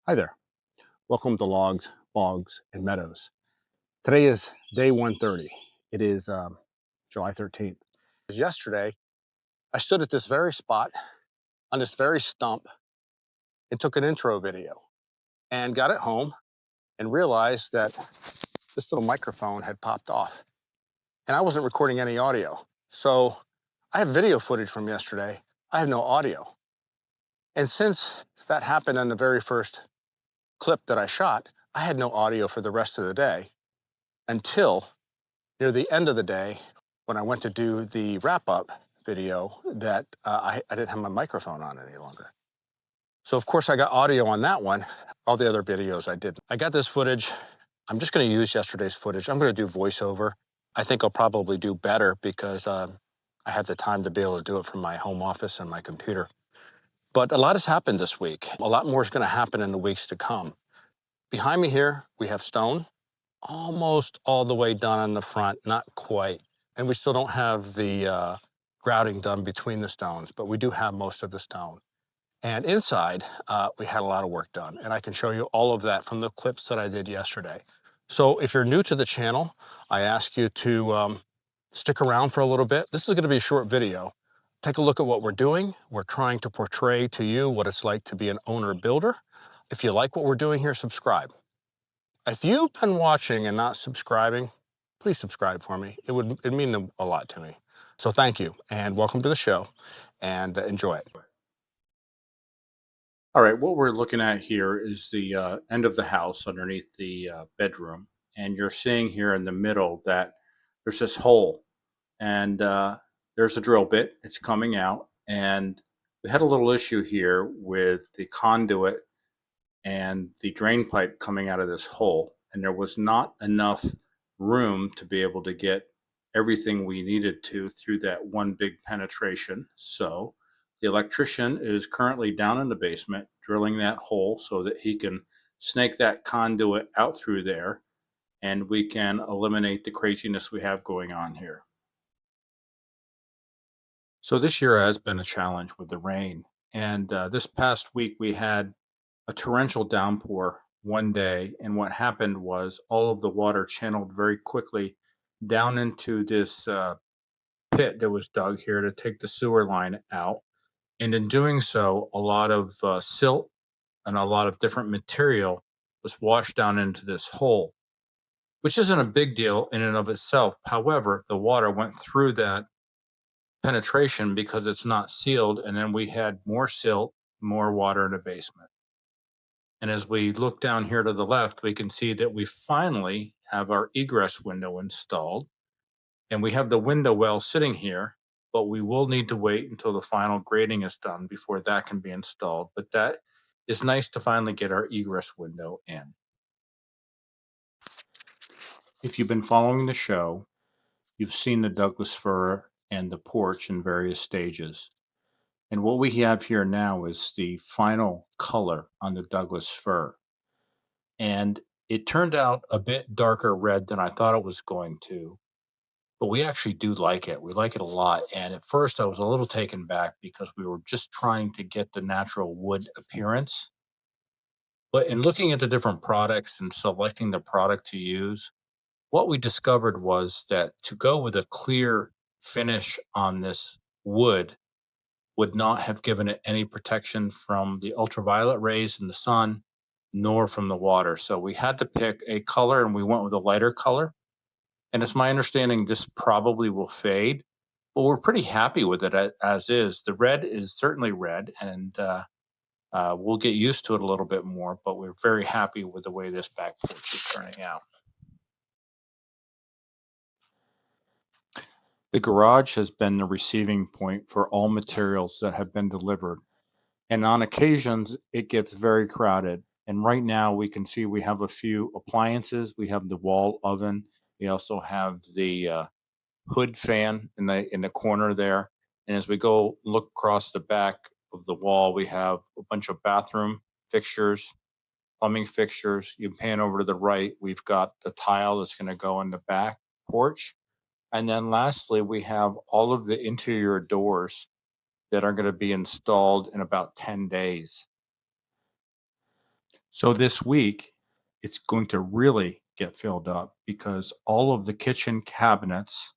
Hi there. Welcome to Logs, Bogs, and Meadows. Today is day 130. It is July 13th. Yesterday, I stood at this very spot on this very stump and took an intro video and got it home and realized that this little microphone had popped off and I wasn't recording any audio. So I have video footage from yesterday. I have no audio. And since that happened on the very first clip that I shot, I had no audio for the rest of the day until near the end of the day when I went to do the wrap-up video that I didn't have my microphone on any longer. So of course I got audio on that one. All the other videos I didn't. I got this footage. I'm just going to use yesterday's footage. I'm going to do voiceover. I think I'll probably do better because I have the time to be able to do it from my home office and my computer. But a lot has happened this week. A lot more is going to happen in the weeks to come. Behind me here, we have stone. Almost all the way done on the front, not quite. And we still don't have the grouting done between the stones, but we do have most of the stone. And inside, we had a lot of work done. And I can show you all of that from the clips that I did yesterday. So if you're new to the channel, I ask you to stick around for a little bit. This is going to be a short video. Take a look at what we're doing. We're trying to portray to you what it's like to be an owner builder. If you like what we're doing here, subscribe. If you've been watching and not subscribing, please subscribe for me. It'd mean a lot to me. So thank you and welcome to the show and enjoy it. All right, what we're looking at here is the end of the house underneath the bedroom. And you're seeing here in the middle that there's this hole and there's a drill bit. It's coming out. And we had a little issue here with the conduit and the drain pipe coming out of this hole. And there was not enough room to be able to get everything we needed to through that one big penetration. So the electrician is currently down in the basement drilling that hole so that he can snake that conduit out through there and we can eliminate the craziness we have going on here. So this year has been a challenge with the rain. And this past week we had a torrential downpour one day. And what happened was all of the water channeled very quickly down into this pit that was dug here to take the sewer line out. And in doing so, a lot of silt and a lot of different material was washed down into this hole, which isn't a big deal in and of itself. However, the water went through that penetration because it's not sealed, and then we had more silt, more water in the basement. And as we look down here to the left, we can see that we finally have our egress window installed, and we have the window well sitting here, but we will need to wait until the final grading is done before that can be installed. But that is nice to finally get our egress window in. If you've been following the show, you've seen the Douglas fir and the porch in various stages. And what we have here now is the final color on the Douglas fir. And it turned out a bit darker red than I thought it was going to, but we actually do like it. We like it a lot. And at first I was a little taken back because we were just trying to get the natural wood appearance. But in looking at the different products and selecting the product to use, what we discovered was that to go with a clear finish on this wood would not have given it any protection from the ultraviolet rays in the sun, nor from the water. So we had to pick a color and we went with a lighter color. And it's my understanding this probably will fade, but we're pretty happy with it as is. The red is certainly red, and we'll get used to it a little bit more, but we're very happy with the way this back porch is turning out. The garage has been the receiving point for all materials that have been delivered. And on occasions, it gets very crowded. And right now, we can see we have a few appliances. We have the wall oven. We also have the hood fan in the corner there. And as we go look across the back of the wall, we have a bunch of bathroom fixtures, plumbing fixtures. You pan over to the right, we've got the tile that's going to go in the back porch. And then lastly, we have all of the interior doors that are going to be installed in about 10 days. So this week, it's going to really get filled up because all of the kitchen cabinets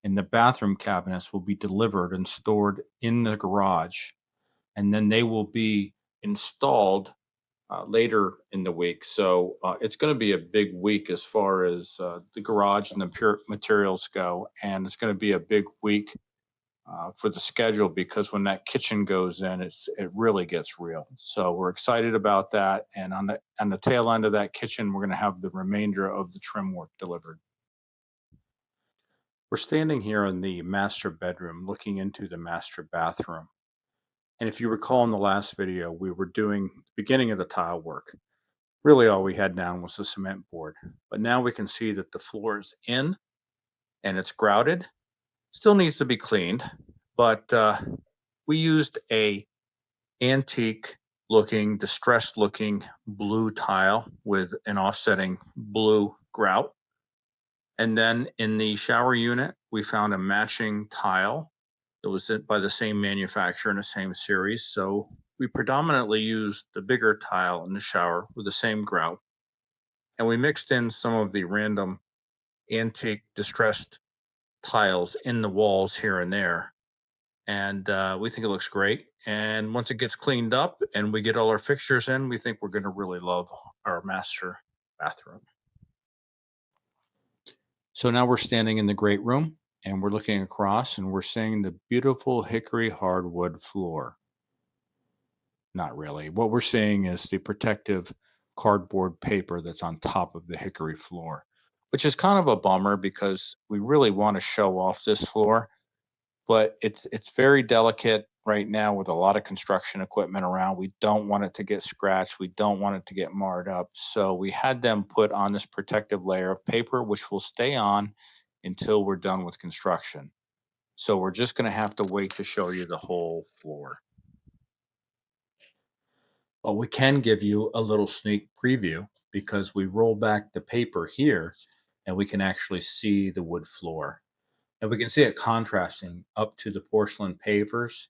and the bathroom cabinets will be delivered and stored in the garage, and then they will be installed later in the week. So it's going to be a big week as far as the garage and the pure materials go, and it's going to be a big week for the schedule because when that kitchen goes in, it really gets real. So we're excited about that, and on the tail end of that kitchen, we're going to have the remainder of the trim work delivered. We're standing here in the master bedroom, looking into the master bathroom. And if you recall in the last video, we were doing the beginning of the tile work. Really, all we had down was the cement board, but now we can see that the floor is in and it's grouted. Still needs to be cleaned, but we used a antique looking, distressed looking blue tile with an offsetting blue grout. And then in the shower unit, we found a matching tile that was by the same manufacturer in the same series. So we predominantly used the bigger tile in the shower with the same grout. And we mixed in some of the random antique distressed tiles in the walls here and there, and we think it looks great. And once it gets cleaned up and we get all our fixtures in, we think we're going to really love our master bathroom. So now we're standing in the great room and we're looking across and we're seeing the beautiful hickory hardwood floor. Not really. What we're seeing is the protective cardboard paper that's on top of the hickory floor, which is kind of a bummer because we really want to show off this floor, but it's very delicate right now with a lot of construction equipment around. We don't want it to get scratched. We don't want it to get marred up. So we had them put on this protective layer of paper, which will stay on until we're done with construction. So we're just going to have to wait to show you the whole floor. But we can give you a little sneak preview because we roll back the paper here and we can actually see the wood floor. And we can see it contrasting up to the porcelain pavers.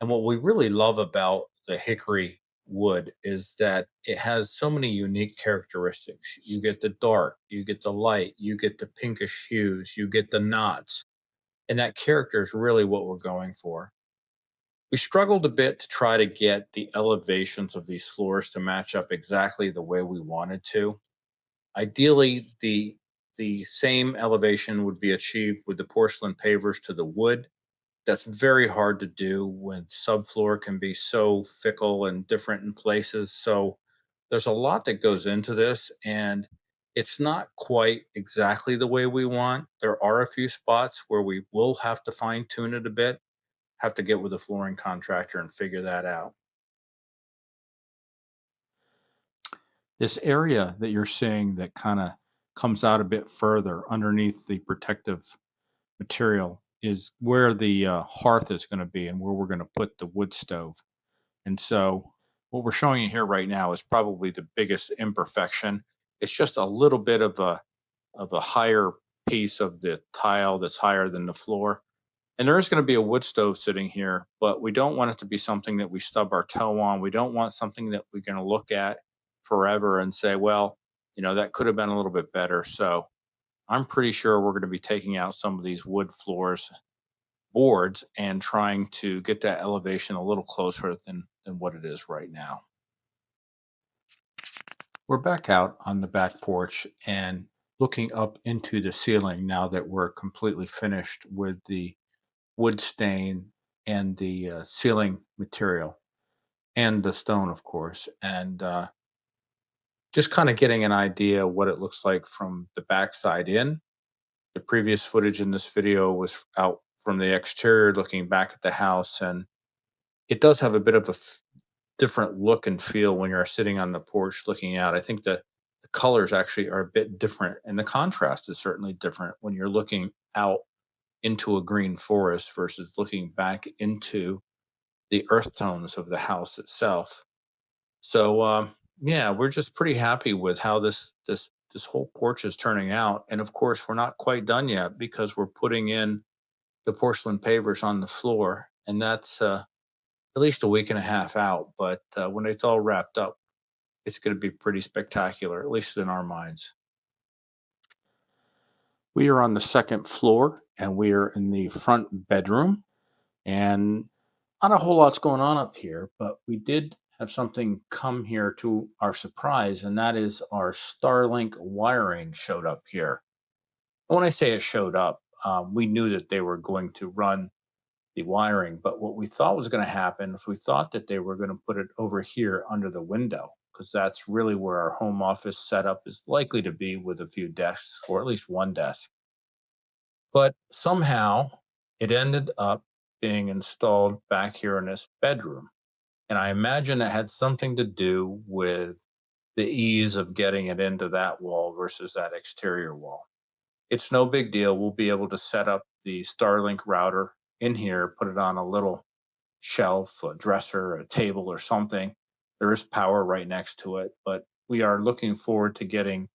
And what we really love about the hickory wood is that it has so many unique characteristics. You get the dark, you get the light, you get the pinkish hues, you get the knots. And that character is really what we're going for. We struggled a bit to try to get the elevations of these floors to match up exactly the way we wanted to. Ideally, the same elevation would be achieved with the porcelain pavers to the wood. That's very hard to do when subfloor can be so fickle and different in places. So there's a lot that goes into this, and it's not quite exactly the way we want. There are a few spots where we will have to fine tune it a bit, have to get with a flooring contractor and figure that out. This area that you're seeing that kind of comes out a bit further underneath the protective material is where the hearth is going to be and where we're going to put the wood stove. And so, what we're showing you here right now is probably the biggest imperfection. It's just a little bit of a higher piece of the tile that's higher than the floor. And there is going to be a wood stove sitting here, but we don't want it to be something that we stub our toe on. We don't want something that we're going to look at forever and say, well, that could have been a little bit better. So I'm pretty sure we're going to be taking out some of these wood floors boards and trying to get that elevation a little closer than what it is right now. We're back out on the back porch and looking up into the ceiling now that we're completely finished with the wood stain and the ceiling material and the stone, of course, and just kind of getting an idea what it looks like from the backside in. The previous footage in this video was out from the exterior looking back at the house, and it does have a bit of a different look and feel when you're sitting on the porch looking out. I think the colors actually are a bit different, and the contrast is certainly different when you're looking out into a green forest versus looking back into the earth tones of the house itself. So yeah, we're just pretty happy with how this whole porch is turning out. And of course, we're not quite done yet because we're putting in the porcelain pavers on the floor, and that's at least a week and a half out. But when it's all wrapped up, it's going to be pretty spectacular, at least in our minds. We are on the second floor and we are in the front bedroom. And not a whole lot's going on up here, but we did have something come here to our surprise, and that is our Starlink wiring showed up here. And when I say it showed up, we knew that they were going to run the wiring, but what we thought was going to happen is we thought that they were going to put it over here under the window, because that's really where our home office setup is likely to be, with a few desks, or at least one desk. But somehow it ended up being installed back here in this bedroom. And I imagine it had something to do with the ease of getting it into that wall versus that exterior wall. It's no big deal. We'll be able to set up the Starlink router in here, put it on a little shelf, a dresser, a table, or something. There is power right next to it, but we are looking forward to getting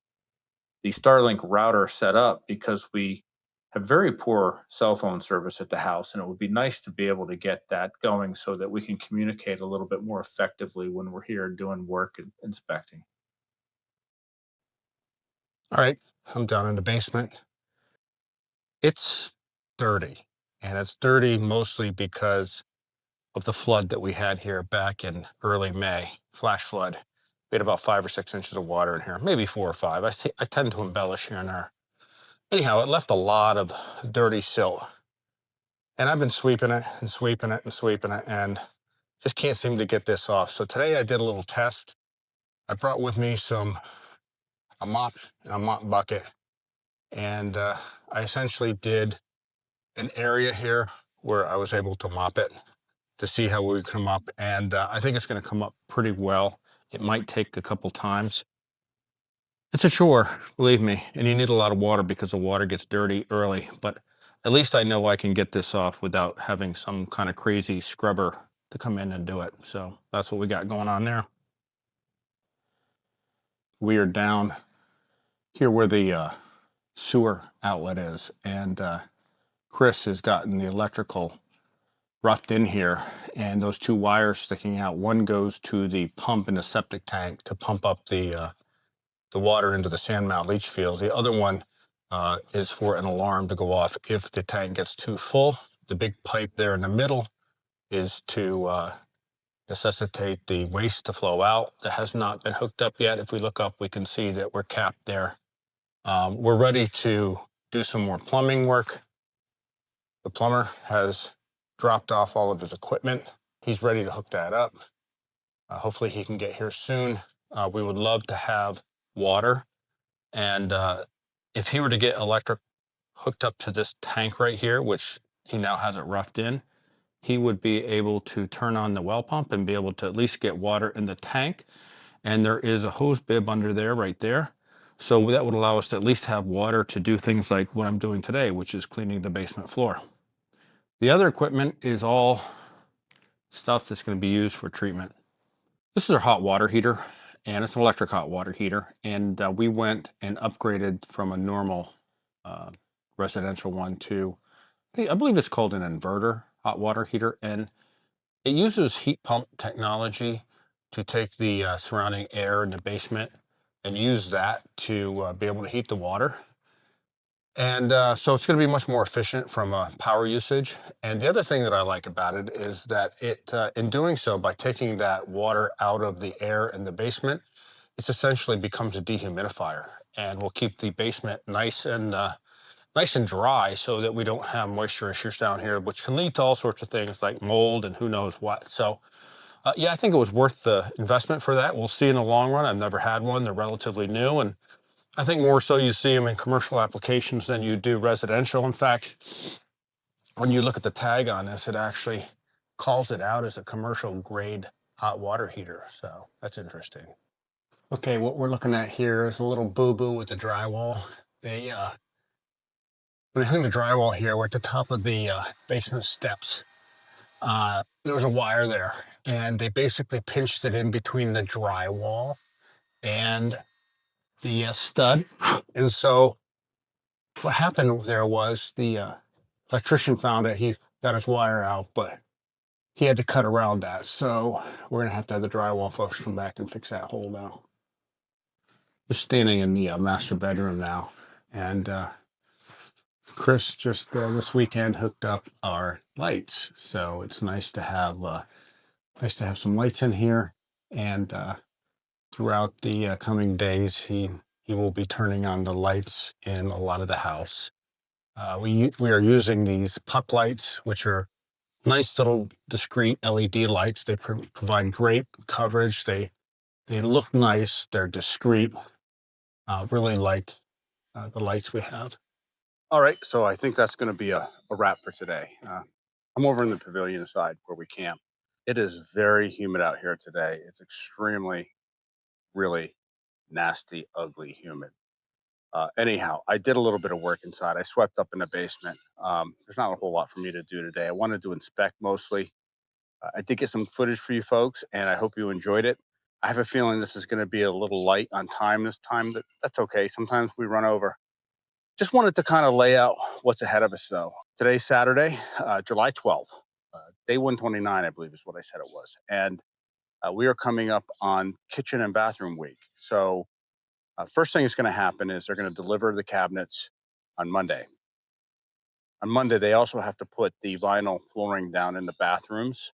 the Starlink router set up because we have very poor cell phone service at the house, and it would be nice to be able to get that going so that we can communicate a little bit more effectively when we're here doing work and inspecting. All right, I'm down in the basement. It's dirty, and it's dirty mostly because of the flood that we had here back in early May, flash flood. We had about 5 or 6 inches of water in here, maybe 4 or 5. I tend to embellish here and there. Anyhow, it left a lot of dirty silt. And I've been sweeping it and sweeping it and sweeping it and just can't seem to get this off. So today I did a little test. I brought with me a mop and a mop bucket. And I essentially did an area here where I was able to mop it to see how we would come up. And I think it's going to come up pretty well. It might take a couple times. It's a chore, believe me, and you need a lot of water because the water gets dirty early. But at least I know I can get this off without having some kind of crazy scrubber to come in and do it. So that's what we got going on there. We are down here where the sewer outlet is, and Chris has gotten the electrical roughed in here, and those two wires sticking out. One goes to the pump in the septic tank to pump up the water into the sand mound leach field. The other one is for an alarm to go off if the tank gets too full. The big pipe there in the middle is to necessitate the waste to flow out. That has not been hooked up yet. If we look up, we can see that we're capped there. We're ready to do some more plumbing work. The plumber has dropped off all of his equipment. He's ready to hook that up. Hopefully he can get here soon. We would love to have water. And if he were to get electric hooked up to this tank right here, which he now has it roughed in, he would be able to turn on the well pump and be able to at least get water in the tank. And there is a hose bib under there, right there. So that would allow us to at least have water to do things like what I'm doing today, which is cleaning the basement floor. The other equipment is all stuff that's going to be used for treatment. This is our hot water heater, and it's an electric hot water heater. And we went and upgraded from a normal residential one to, I believe it's called an inverter hot water heater. And it uses heat pump technology to take the surrounding air in the basement and use that to be able to heat the water. And so it's going to be much more efficient from power usage. And the other thing that I like about it is that it, in doing so, by taking that water out of the air in the basement, it essentially becomes a dehumidifier, and will keep the basement nice and dry, so that we don't have moisture issues down here, which can lead to all sorts of things like mold and who knows what. So yeah, I think it was worth the investment for that. We'll see in the long run. I've never had one. They're relatively new, and I think more so you see them in commercial applications than you do residential. In fact, when you look at the tag on this, it actually calls it out as a commercial grade hot water heater. So that's interesting. Okay, what we're looking at here is a little boo-boo with the drywall. They when they hung the drywall here, we're at the top of the basement steps. There was a wire there, and they basically pinched it in between the drywall and the stud. And so what happened there was the electrician found it. He got his wire out, but he had to cut around that. So we're gonna have the drywall folks come back and fix that hole now. We're standing in the master bedroom now, and Chris just this weekend hooked up our lights, so it's nice to have some lights in here. And throughout the coming days, he will be turning on the lights in a lot of the house. We are using these puck lights, which are nice little discrete LED lights. They provide great coverage. They look nice. They're discreet. Really like the lights we have. All right, so I think that's going to be a wrap for today. I'm over in the pavilion side where we camp. It is very humid out here today. It's extremely, really nasty, ugly, humid. Anyhow, I did a little bit of work inside. I swept up in the basement. There's not a whole lot for me to do today. I wanted to inspect mostly. I did get some footage for you folks, and I hope you enjoyed it. I have a feeling this is going to be a little light on time this time. That's okay. Sometimes we run over. Just wanted to kind of lay out what's ahead of us, though. Today's Saturday, July 12th, day 129, I believe is what I said it was. And we are coming up on kitchen and bathroom week. So, first thing that's going to happen is they're going to deliver the cabinets on Monday. On Monday, they also have to put the vinyl flooring down in the bathrooms.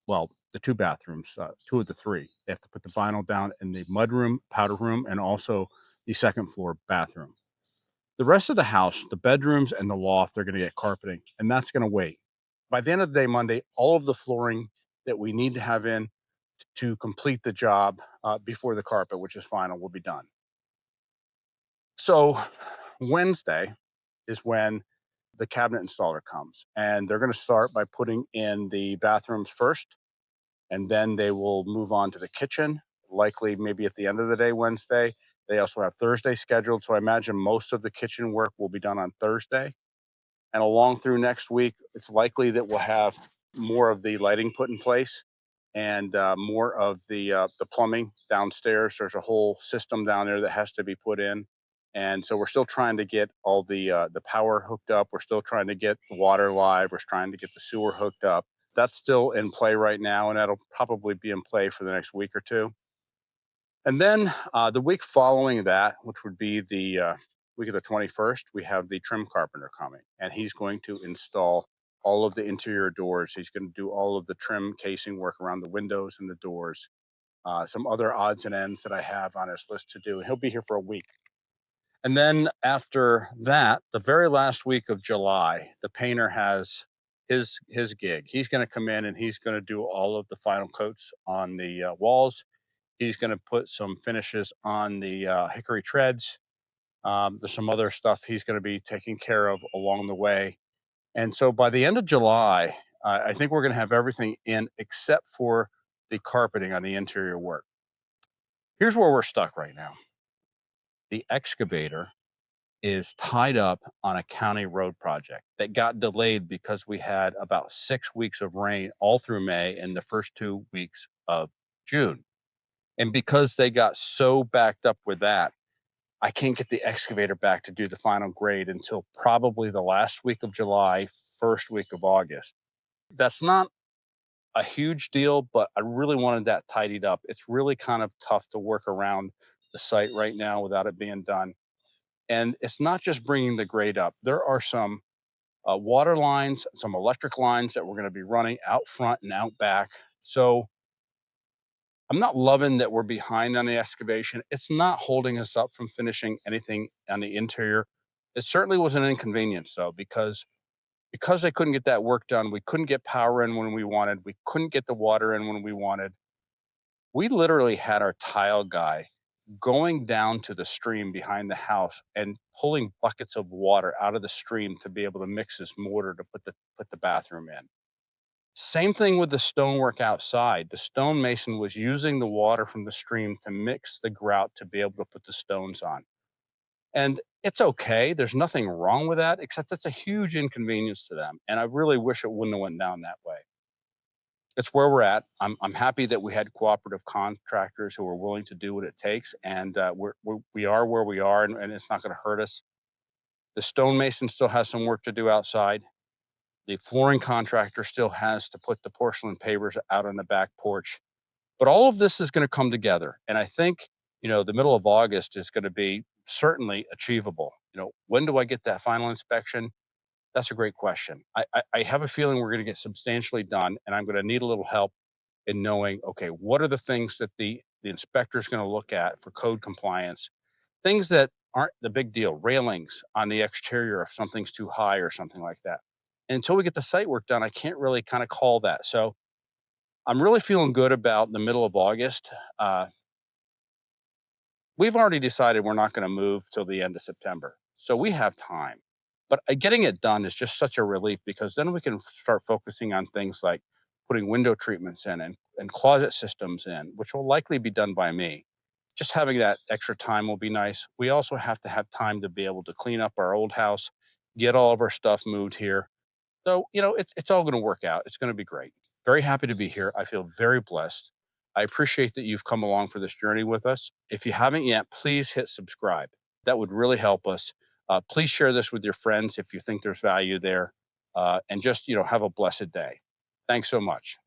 Well, the two bathrooms, two of the three. They have to put the vinyl down in the mudroom, powder room, and also the second floor bathroom. The rest of the house, the bedrooms and the loft, they're going to get carpeting, and that's going to wait. By the end of the day, Monday, all of the flooring that we need to have in to complete the job before the carpet, which is final, will be done. So Wednesday is when the cabinet installer comes, and they're going to start by putting in the bathrooms first, and then they will move on to the kitchen, likely maybe at the end of the day, Wednesday. They also have Thursday scheduled, so I imagine most of the kitchen work will be done on Thursday. And along through next week, it's likely that we'll have more of the lighting put in place and more of the plumbing downstairs. There's a whole system down there that has to be put in, and so we're still trying to get all the power hooked up. We're still trying to get the water live. We're trying to get the sewer hooked up. That's still in play right now, and that'll probably be in play for the next week or two. And then the week following that, which would be the week of the 21st, we have the trim carpenter coming, and he's going to install all of the interior doors. He's going to do all of the trim casing work around the windows and the doors, some other odds and ends that I have on his list to do. And he'll be here for a week. And then after that, the very last week of July, the painter has his gig. He's going to come in and he's going to do all of the final coats on the walls. He's going to put some finishes on the hickory treads. There's some other stuff he's going to be taking care of along the way. And so by the end of July, I think we're going to have everything in except for the carpeting on the interior work. Here's where we're stuck right now. The excavator is tied up on a county road project that got delayed because we had about 6 weeks of rain all through May and the first 2 weeks of June. And because they got so backed up with that, I can't get the excavator back to do the final grade until probably the last week of July, first week of August. That's not a huge deal, but I really wanted that tidied up. It's really kind of tough to work around the site right now without it being done. And it's not just bringing the grade up. There are some water lines, some electric lines that we're going to be running out front and out back. So I'm not loving that we're behind on the excavation. It's not holding us up from finishing anything on the interior. It certainly was an inconvenience though, because they couldn't get that work done. We couldn't get power in when we wanted. We couldn't get the water in when we wanted. We literally had our tile guy going down to the stream behind the house and pulling buckets of water out of the stream to be able to mix this mortar to put the bathroom in. Same thing with the stonework outside. The stonemason was using the water from the stream to mix the grout to be able to put the stones on. And it's okay. There's nothing wrong with that, except it's a huge inconvenience to them. And I really wish it wouldn't have went down that way. It's where we're at. I'm happy that we had cooperative contractors who are willing to do what it takes, and we are where we are, and it's not going to hurt us. The stonemason still has some work to do outside. The flooring contractor still has to put the porcelain pavers out on the back porch. But all of this is going to come together. And I think, the middle of August is going to be certainly achievable. When do I get that final inspection? That's a great question. I have a feeling we're going to get substantially done, and I'm going to need a little help in knowing, okay, what are the things that the inspector is going to look at for code compliance, things that aren't the big deal, railings on the exterior if something's too high or something like that. And until we get the site work done, I can't really kind of call that. So I'm really feeling good about the middle of August. Uh, we've already decided we're not going to move till the end of September. So we have time. But getting it done is just such a relief because then we can start focusing on things like putting window treatments in and closet systems in, which will likely be done by me. Just having that extra time will be nice. We also have to have time to be able to clean up our old house, get all of our stuff moved here. So, it's all going to work out. It's going to be great. Very happy to be here. I feel very blessed. I appreciate that you've come along for this journey with us. If you haven't yet, please hit subscribe. That would really help us. Please share this with your friends if you think there's value there. And just, have a blessed day. Thanks so much.